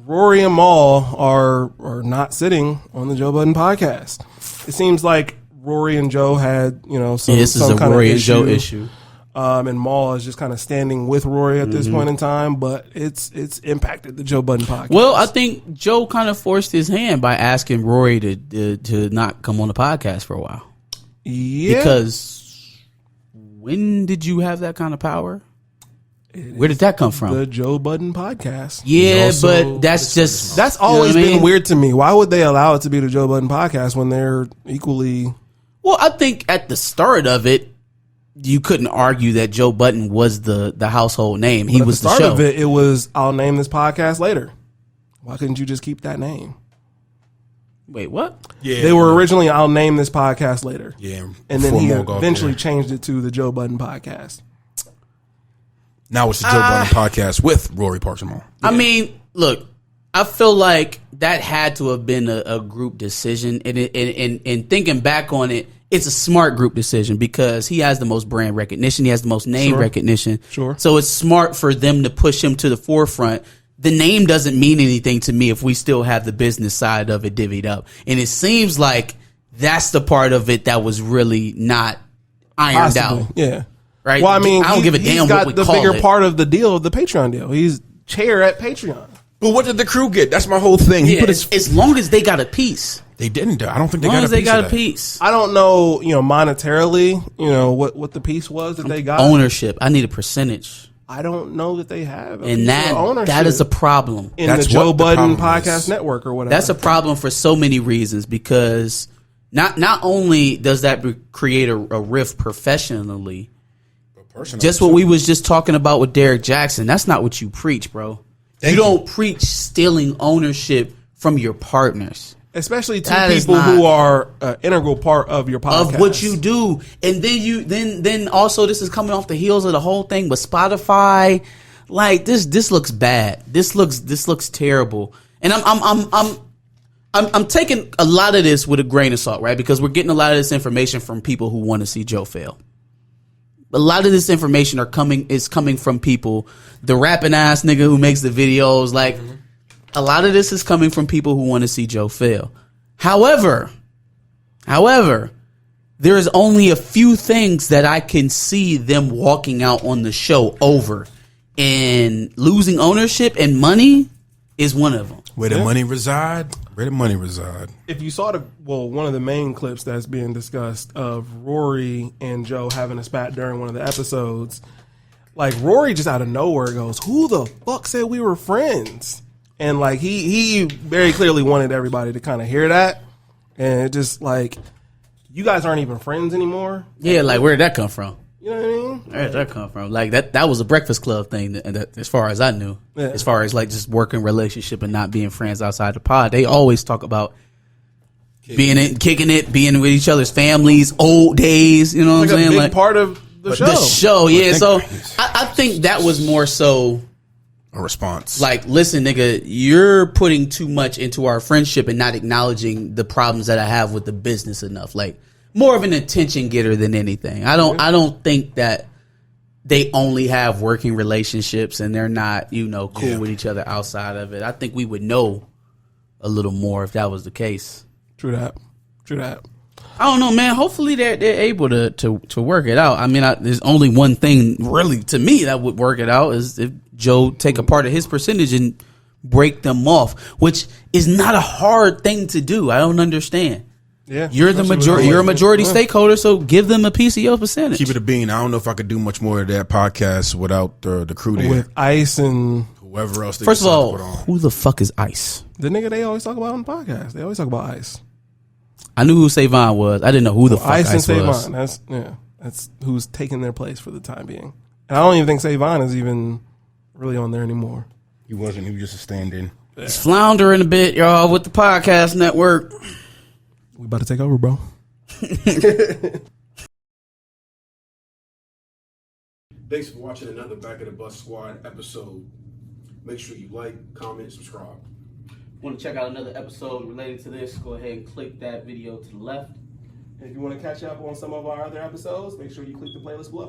Rory and Mal are not sitting on the Joe Budden podcast. It seems like Rory and Joe had, some this is a kind Rory of and Joe issue. And Mal is just kind of standing with Rory at this point in time, but it's impacted the Joe Budden podcast. Well, I think Joe kind of forced his hand by asking Rory to not come on the podcast for a while. Yeah. Because when did you have that kind of power? Where did that come from? The Joe Budden podcast. Yeah, but that's always been weird to me. Why would they allow it to be the Joe Budden podcast when they're equally? Well, I think at the start of it, you couldn't argue that Joe Budden was the household name. He was the show. At the start of it was, I'll name this podcast later. Why couldn't you just keep that name? Wait, what? Yeah, they were originally, I'll name this podcast later. Yeah, and then he eventually changed it to the Joe Budden podcast. Now it's the Joe Budden podcast with Rory Parks and Mal. I mean, look, I feel like that had to have been a group decision, and thinking back on it, it's a smart group decision because he has the most brand recognition, he has the most name recognition. Sure. So it's smart for them to push him to the forefront. The name doesn't mean anything to me if we still have the business side of it divvied up, and it seems like that's the part of it that was really not ironed out. Yeah. Right. Well, I mean, I don't give a damn what we call it. He's got the bigger part of the deal of the Patreon deal. He's chair at Patreon. But what did the crew get? That's my whole thing. Yeah, as long as they got a piece. They didn't. I don't think they got a piece. As long as they got a piece. I don't know, monetarily, what the piece was that they got. Ownership. I need a percentage. I don't know that they have. And that is a problem. That's the Joe Budden Podcast Network or whatever. That's a problem for so many reasons because not only does that create a rift professionally, just what we was just talking about with Derek Jackson. That's not what you preach, bro. You don't preach stealing ownership from your partners. Especially to people who are an integral part of your podcast. Of what you do. And then also this is coming off the heels of the whole thing with Spotify. Like this looks bad. This looks terrible. And I'm taking a lot of this with a grain of salt, right? Because we're getting a lot of this information from people who want to see Joe fail. A lot of this information is coming from people, the rapping ass nigga who makes the videos. Like, a lot of this is coming from people who want to see Joe fail. However, there is only a few things that I can see them walking out on the show over, and losing ownership and money is one of them. Where the money reside? Where the money reside? If you saw one of the main clips that's being discussed of Rory and Joe having a spat during one of the episodes, like Rory just out of nowhere goes, "Who the fuck said we were friends?" And like he very clearly wanted everybody to kind of hear that, and it just like, you guys aren't even friends anymore. Yeah, like where did that come from? You know what I mean? Where did that come from? Like that was a Breakfast Club thing, that as far as I knew. Yeah. As far as like just working relationship and not being friends outside the pod, they always talk about kicking it, being with each other's families, old days. You know what I'm saying? Like part of the show. The show, yeah. So I think that was more so a response. Like, listen, nigga, you're putting too much into our friendship and not acknowledging the problems that I have with the business enough. Like, more of an attention getter than anything. I don't think that they only have working relationships and they're not, cool with each other outside of it. I think we would know a little more if that was the case. True that. I don't know, man. Hopefully they're able to work it out. I mean, there's only one thing really to me that would work it out is if Joe take a part of his percentage and break them off, which is not a hard thing to do. I don't understand. Yeah, you're the majority. You're a majority stakeholder, so give them a piece of your percentage. Keep it a bean. I don't know if I could do much more of that podcast without the crew there. With Ice and whoever else. First of all, who the fuck is Ice? The nigga they always talk about on the podcast. They always talk about Ice. I knew who Savon was. I didn't know who the fuck Ice and was. Savon. That's who's taking their place for the time being. And I don't even think Savon is even really on there anymore. He wasn't. He was just a stand-in. Yeah. He's floundering a bit, y'all, with the podcast network. We about to take over, bro. Thanks for watching another Back of the Bus Squad episode. Make sure you like, comment, subscribe. Want to check out another episode related to this? Go ahead and click that video to the left. If you want to catch up on some of our other episodes, make sure you click the playlist below.